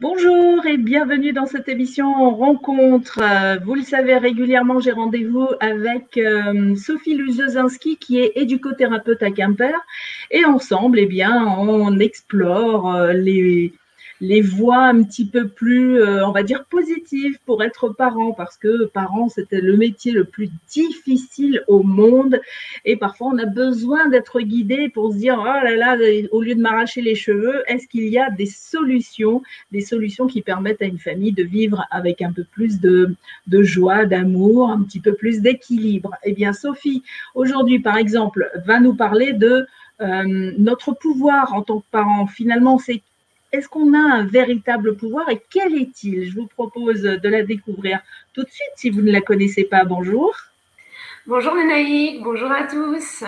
Bonjour et bienvenue dans cette émission Rencontre. Vous le savez, régulièrement, j'ai rendez-vous avec Sophie Luzezinski qui est éducothérapeute à Quimper. Et ensemble, eh bien, on explore les voies un petit peu plus, on va dire, positives pour être parent. Parce que parent, c'était le métier le plus difficile au monde. Et parfois, on a besoin d'être guidé pour se dire, oh là là, au lieu de m'arracher les cheveux, est-ce qu'il y a des solutions qui permettent à une famille de vivre avec un peu plus de joie, d'amour, un petit peu plus d'équilibre. Eh bien, Sophie, aujourd'hui, par exemple, va nous parler de notre pouvoir en tant que parent. Finalement, est-ce qu'on a un véritable pouvoir et quel est-il? Je vous propose de la découvrir tout de suite si vous ne la connaissez pas. Bonjour. Bonjour Lénaïque, bonjour à tous.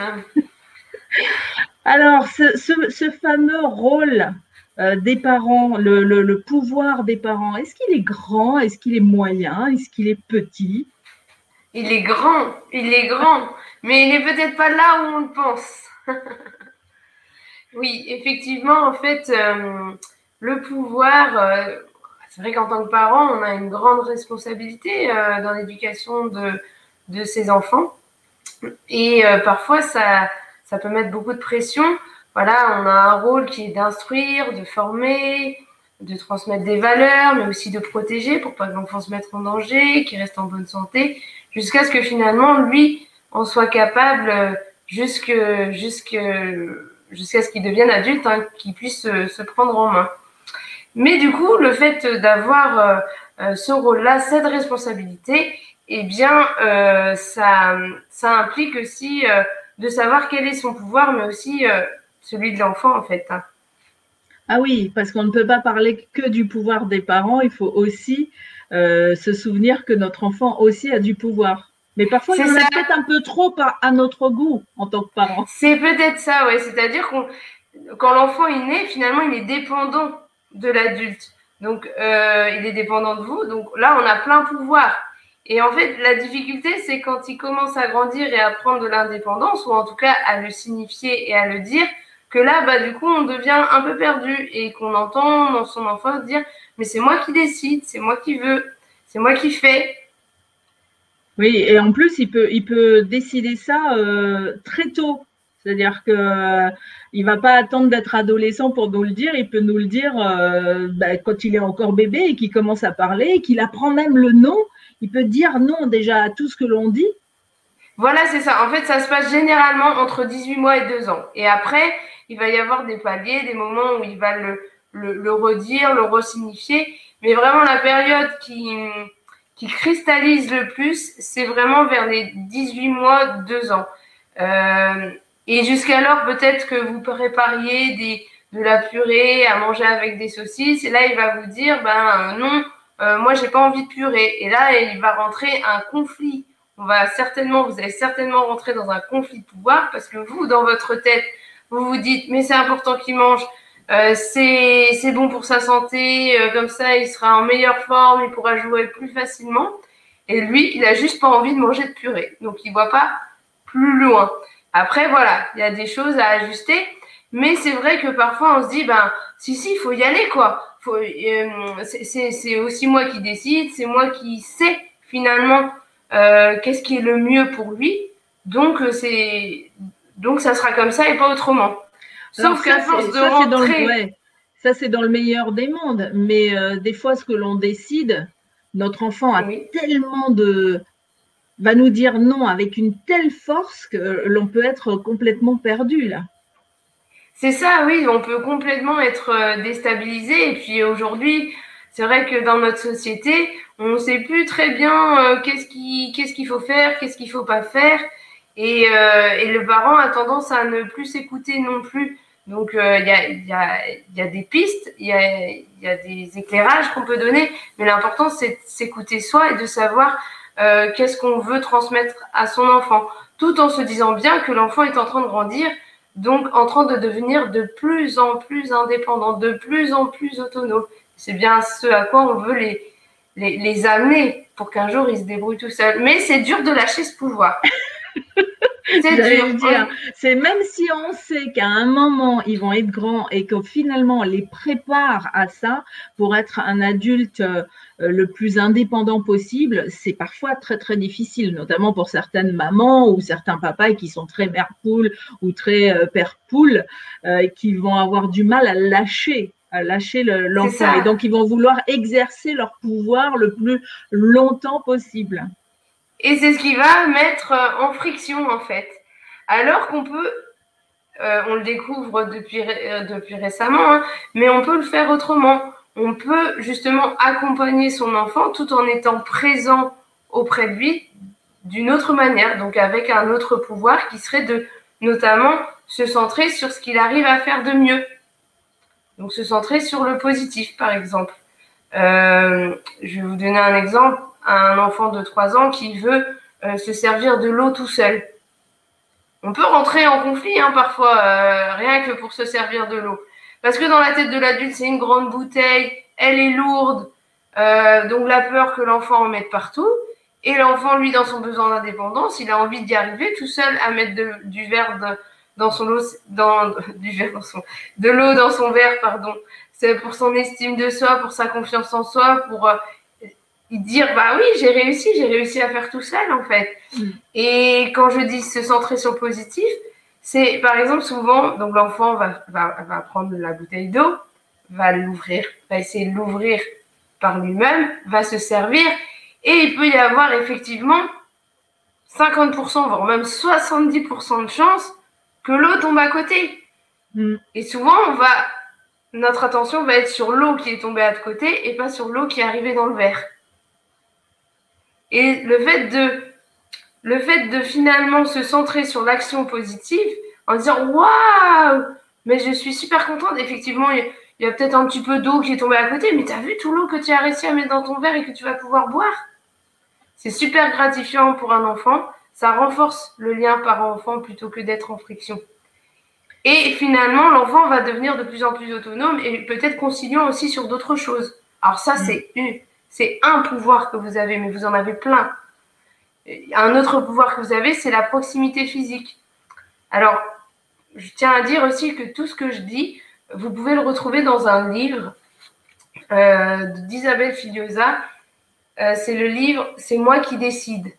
Alors, ce fameux rôle des parents, le pouvoir des parents, est-ce qu'il est grand? Est-ce qu'il est moyen? Est-ce qu'il est petit? Il est grand, mais il n'est peut-être pas là où on le pense. Oui, effectivement, en fait, le pouvoir, c'est vrai qu'en tant que parent, on a une grande responsabilité dans l'éducation de ses enfants. Et parfois, ça peut mettre beaucoup de pression. Voilà, on a un rôle qui est d'instruire, de former, de transmettre des valeurs, mais aussi de protéger pour pas que l'enfant se mette en danger, qu'il reste en bonne santé, jusqu'à ce que finalement, lui, en soit capable jusqu'à ce qu'il devienne adulte, hein, qu'il puisse se prendre en main. Mais du coup, le fait d'avoir ce rôle-là, cette responsabilité, eh bien, ça implique aussi de savoir quel est son pouvoir, mais aussi celui de l'enfant, en fait. Ah oui, parce qu'on ne peut pas parler que du pouvoir des parents, il faut aussi se souvenir que notre enfant aussi a du pouvoir. Mais parfois, il y C'est en a ça. peut-être un peu trop à notre goût en tant que parent. C'est peut-être ça, ouais. C'est-à-dire quand l'enfant est né, finalement, il est dépendant de l'adulte. Donc, il est dépendant de vous. Donc là, on a plein pouvoir. Et en fait, la difficulté, c'est quand il commence à grandir et à prendre de l'indépendance, ou en tout cas à le signifier et à le dire, que là, bah, du coup, on devient un peu perdu et qu'on entend dans son enfant dire, mais c'est moi qui décide, c'est moi qui veux, c'est moi qui fais. Oui, et en plus, il peut décider ça très tôt. C'est-à-dire que il va pas attendre d'être adolescent pour nous le dire. Il peut nous le dire quand il est encore bébé et qu'il commence à parler, qu'il apprend même le non. Il peut dire non déjà à tout ce que l'on dit. Voilà, c'est ça. En fait, ça se passe généralement entre 18 mois et 2 ans. Et après, il va y avoir des paliers, des moments où il va le redire, le resignifier. Mais vraiment, la période qui cristallise le plus, c'est vraiment vers les 18 mois, 2 ans. Euh, et jusqu'alors, peut-être que vous prépariez de la purée à manger avec des saucisses. Et là, il va vous dire, ben non, moi, j'ai pas envie de purée. Et là, il va rentrer un conflit. Vous allez certainement rentrer dans un conflit de pouvoir parce que vous, dans votre tête, vous vous dites, mais c'est important qu'il mange, c'est bon pour sa santé, comme ça, il sera en meilleure forme, il pourra jouer plus facilement. Et lui, il a juste pas envie de manger de purée. Donc, il voit pas plus loin. Après, voilà, il y a des choses à ajuster. Mais c'est vrai que parfois, on se dit, ben, si, il faut y aller, quoi. C'est aussi moi qui décide, c'est moi qui sais, finalement, qu'est-ce qui est le mieux pour lui. Donc, donc ça sera comme ça et pas autrement. Alors Sauf qu'à force de ouais, ça c'est dans le meilleur des mondes. Mais des fois, ce que l'on décide, notre enfant a oui. tellement va nous dire non avec une telle force que l'on peut être complètement perdu là. C'est ça, oui, on peut complètement être déstabilisé. Et puis aujourd'hui, c'est vrai que dans notre société, on ne sait plus très bien qu'est-ce qu'il faut faire, qu'est-ce qu'il faut pas faire. Et le parent a tendance à ne plus s'écouter non plus. Donc il y a des pistes, il y a des éclairages qu'on peut donner, mais l'important c'est de s'écouter soi et de savoir qu'est-ce qu'on veut transmettre à son enfant, tout en se disant bien que l'enfant est en train de grandir, donc en train de devenir de plus en plus indépendant, de plus en plus autonome. C'est bien ce à quoi on veut les amener pour qu'un jour ils se débrouillent tout seuls. Mais c'est dur de lâcher ce pouvoir. C'est dur. C'est même si on sait qu'à un moment ils vont être grands et que finalement on les prépare à ça pour être un adulte le plus indépendant possible, c'est parfois très très difficile, notamment pour certaines mamans ou certains papas qui sont très mère poule ou très père poule, qui vont avoir du mal à lâcher l'enfant, et donc ils vont vouloir exercer leur pouvoir le plus longtemps possible. Et c'est ce qui va mettre en friction, en fait. Alors qu'on peut, on le découvre depuis récemment, hein, mais on peut le faire autrement. On peut justement accompagner son enfant tout en étant présent auprès de lui d'une autre manière, donc avec un autre pouvoir qui serait de notamment se centrer sur ce qu'il arrive à faire de mieux. Donc se centrer sur le positif, par exemple. Je vais vous donner un exemple. Un enfant de 3 ans qui veut se servir de l'eau tout seul. On peut rentrer en conflit parfois, rien que pour se servir de l'eau. Parce que dans la tête de l'adulte, c'est une grande bouteille, elle est lourde, donc la peur que l'enfant en mette partout. Et l'enfant, lui, dans son besoin d'indépendance, il a envie d'y arriver tout seul à mettre du verre dans son eau, de l'eau dans son verre, pardon. C'est pour son estime de soi, pour sa confiance en soi, pour dire bah oui, j'ai réussi à faire tout seul en fait. Et quand je dis se centrer sur le positif, c'est par exemple souvent, donc l'enfant va prendre la bouteille d'eau, va essayer de l'ouvrir par lui-même, va se servir, et il peut y avoir effectivement 50%, voire même 70% de chance que l'eau tombe à côté. Et souvent, notre attention va être sur l'eau qui est tombée à côté et pas sur l'eau qui est arrivée dans le verre. Et le fait de finalement se centrer sur l'action positive en disant waouh, mais je suis super contente, effectivement, il y a peut-être un petit peu d'eau qui est tombée à côté, mais tu as vu tout l'eau que tu as réussi à mettre dans ton verre et que tu vas pouvoir boire. C'est super gratifiant pour un enfant, ça renforce le lien parent-enfant plutôt que d'être en friction. Et finalement, l'enfant va devenir de plus en plus autonome et peut-être conciliant aussi sur d'autres choses. Alors ça, c'est un pouvoir que vous avez, mais vous en avez plein. Un autre pouvoir que vous avez, c'est la proximité physique. Alors, je tiens à dire aussi que tout ce que je dis, vous pouvez le retrouver dans un livre d'Isabelle Filiosa. C'est le livre « C'est moi qui décide ».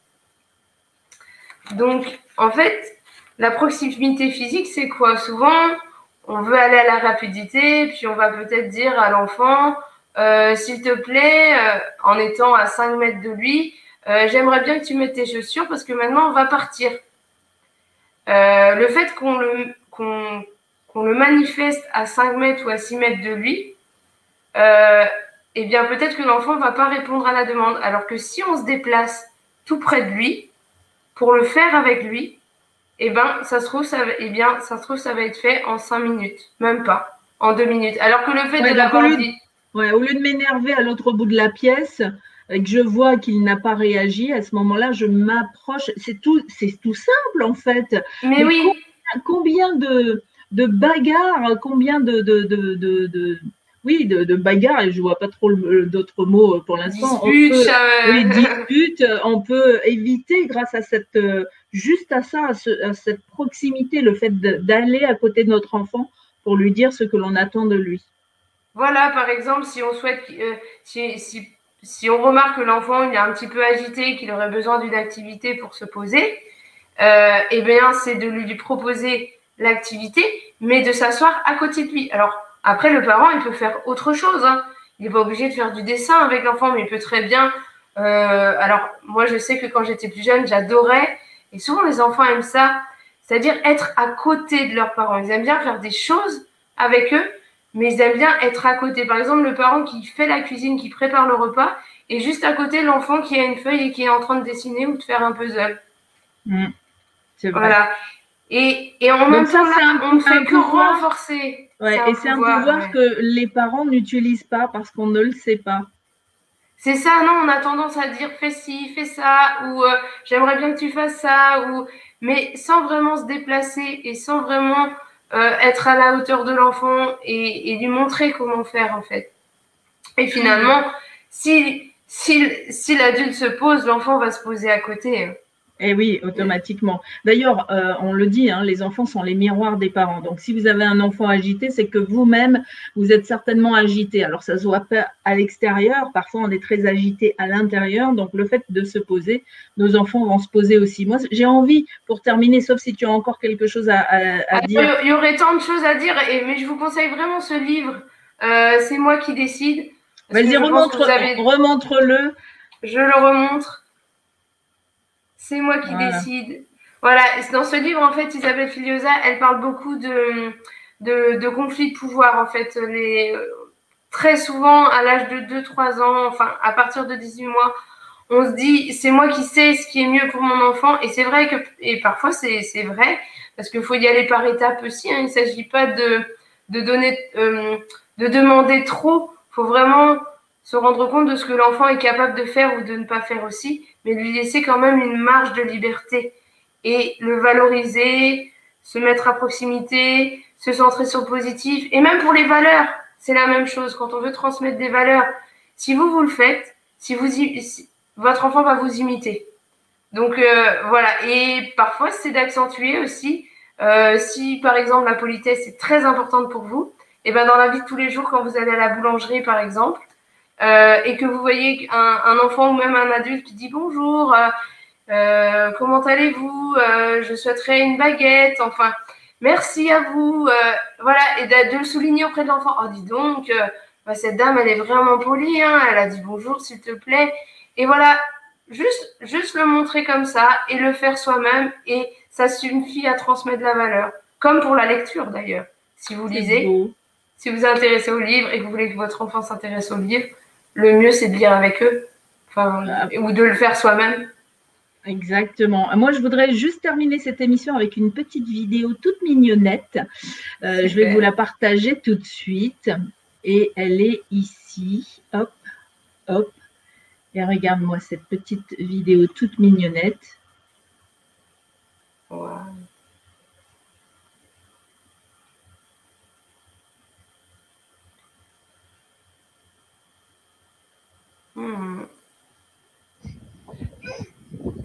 Donc, en fait, la proximité physique, c'est quoi? Souvent, on veut aller à la rapidité, puis on va peut-être dire à l'enfant s'il te plaît, en étant à 5 mètres de lui, j'aimerais bien que tu mettes tes chaussures parce que maintenant, on va partir. Le fait qu'on le manifeste à 5 mètres ou à 6 mètres de lui, eh bien, peut-être que l'enfant ne va pas répondre à la demande. Alors que si on se déplace tout près de lui, pour le faire avec lui, eh bien, ça se trouve, ça va être fait en 5 minutes, même pas, en 2 minutes. Alors que le fait de l'avoir dit... au lieu de m'énerver à l'autre bout de la pièce, et que je vois qu'il n'a pas réagi, à ce moment-là, je m'approche. C'est tout simple, en fait. Mais oui. Combien de bagarres, combien de bagarres, et je vois pas trop d'autres mots pour l'instant. Disputes, on peut éviter grâce à cette proximité, le fait d'aller à côté de notre enfant pour lui dire ce que l'on attend de lui. Voilà, par exemple, si on souhaite, si on remarque que l'enfant il est un petit peu agité, qu'il aurait besoin d'une activité pour se poser, eh bien, c'est de lui proposer l'activité, mais de s'asseoir à côté de lui. Alors, après, le parent, il peut faire autre chose. Il n'est pas obligé de faire du dessin avec l'enfant, mais il peut très bien... alors, moi, je sais que quand j'étais plus jeune, j'adorais, et souvent les enfants aiment ça, c'est-à-dire être à côté de leurs parents. Ils aiment bien faire des choses avec eux, mais ils aiment bien être à côté. Par exemple, le parent qui fait la cuisine, qui prépare le repas, et juste à côté, l'enfant qui a une feuille et qui est en train de dessiner ou de faire un puzzle. C'est vrai. Voilà. Et en même temps, on ne fait que renforcer. Ouais, et c'est un pouvoir que les parents n'utilisent pas parce qu'on ne le sait pas. C'est ça, non, on a tendance à dire fais ci, fais ça, ou j'aimerais bien que tu fasses ça, mais sans vraiment se déplacer et sans vraiment être à la hauteur de l'enfant et lui montrer comment faire en fait. Et finalement, si l'adulte se pose, l'enfant va se poser à côté. Eh oui, automatiquement. D'ailleurs, on le dit, hein, les enfants sont les miroirs des parents. Donc, si vous avez un enfant agité, c'est que vous-même, vous êtes certainement agité. Alors, ça se voit pas à l'extérieur. Parfois, on est très agité à l'intérieur. Donc, le fait de se poser, nos enfants vont se poser aussi. Moi, j'ai envie, pour terminer, sauf si tu as encore quelque chose à dire. Il y aurait tant de choses à dire, mais je vous conseille vraiment ce livre. C'est moi qui décide. Vas-y, remontre-le. Je le remontre. C'est moi qui décide. Voilà, dans ce livre, en fait, Isabelle Filiosa, elle parle beaucoup de conflits de pouvoir, en fait. Très souvent, à l'âge de 2-3 ans, enfin, à partir de 18 mois, on se dit, c'est moi qui sais ce qui est mieux pour mon enfant. Et c'est vrai et parfois, c'est vrai, parce qu'il faut y aller par étapes aussi. Hein. Il ne s'agit pas de demander trop. Il faut vraiment se rendre compte de ce que l'enfant est capable de faire ou de ne pas faire aussi, mais lui laisser quand même une marge de liberté et le valoriser, se mettre à proximité, se centrer sur le positif. Et même pour les valeurs, c'est la même chose. Quand on veut transmettre des valeurs, si vous le faites, votre enfant va vous imiter. Donc voilà. Et parfois, c'est d'accentuer aussi. Si par exemple la politesse est très importante pour vous, et ben dans la vie de tous les jours, quand vous allez à la boulangerie par exemple, et que vous voyez un enfant ou même un adulte qui dit bonjour, comment allez-vous, je souhaiterais une baguette, enfin merci à vous, voilà, et de le souligner auprès de l'enfant. Oh dis donc, cette dame elle est vraiment polie, hein, elle a dit bonjour s'il te plaît, et voilà, juste le montrer comme ça et le faire soi-même, et ça suffit à transmettre de la valeur, comme pour la lecture d'ailleurs. Si vous lisez, si vous vous intéressez au livre et que vous voulez que votre enfant s'intéresse au livre, le mieux c'est de lire avec eux, ou de le faire soi-même. Exactement. Moi, je voudrais juste terminer cette émission avec une petite vidéo toute mignonnette. Je vais vous la partager tout de suite. Et elle est ici. Hop, hop. Et regarde-moi cette petite vidéo toute mignonnette. Wow.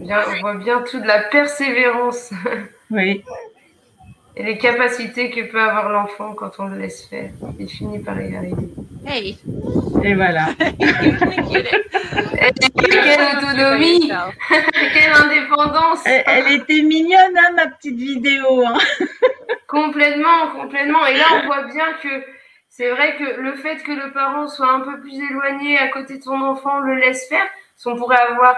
On voit bien toute la persévérance. Oui. Et les capacités que peut avoir l'enfant quand on le laisse faire. Il finit par y arriver. Hey. Et voilà. Quelle autonomie. Quelle indépendance. Elle était mignonne, hein, ma petite vidéo. Hein. Complètement, complètement. Et là, on voit bien que c'est vrai que le fait que le parent soit un peu plus éloigné à côté de son enfant, le laisse faire, on pourrait avoir...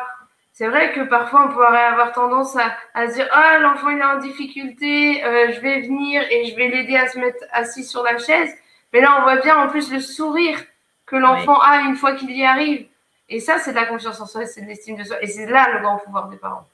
C'est vrai que parfois, on pourrait avoir tendance à se dire « Ah, l'enfant, il est en difficulté, je vais venir et je vais l'aider à se mettre assis sur la chaise. » Mais là, on voit bien en plus le sourire que l'enfant a une fois qu'il y arrive. Et ça, c'est de la confiance en soi, c'est de l'estime de soi. Et c'est là le grand pouvoir des parents.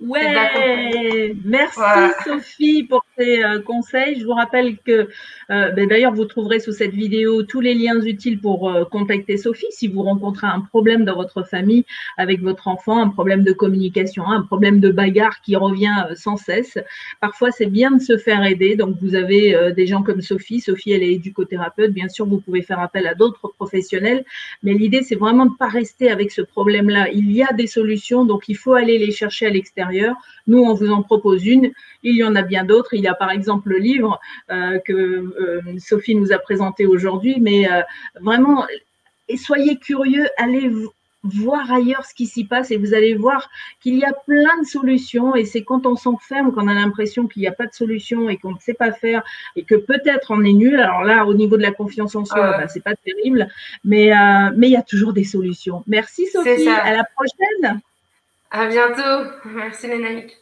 Ouais, merci Sophie pour ces conseils. Je vous rappelle que d'ailleurs vous trouverez sous cette vidéo tous les liens utiles pour contacter Sophie si vous rencontrez un problème dans votre famille avec votre enfant, un problème de communication, un problème de bagarre qui revient sans cesse. Parfois c'est bien de se faire aider. Donc vous avez des gens comme Sophie. Sophie elle est éducothérapeute. Bien sûr vous pouvez faire appel à d'autres professionnels, mais l'idée c'est vraiment de ne pas rester avec ce problème-là. Il y a des solutions, donc il faut aller les chercher à l'extérieur. Nous, on vous en propose une. Il y en a bien d'autres. Il y a par exemple le livre que Sophie nous a présenté aujourd'hui. Mais vraiment, soyez curieux, allez voir ailleurs ce qui s'y passe et vous allez voir qu'il y a plein de solutions. Et c'est quand on s'enferme qu'on a l'impression qu'il n'y a pas de solution et qu'on ne sait pas faire et que peut-être on est nul. Alors là, au niveau de la confiance en soi, c'est pas terrible. Mais il y a toujours des solutions. Merci Sophie. À la prochaine. À bientôt. Merci Lénaïque.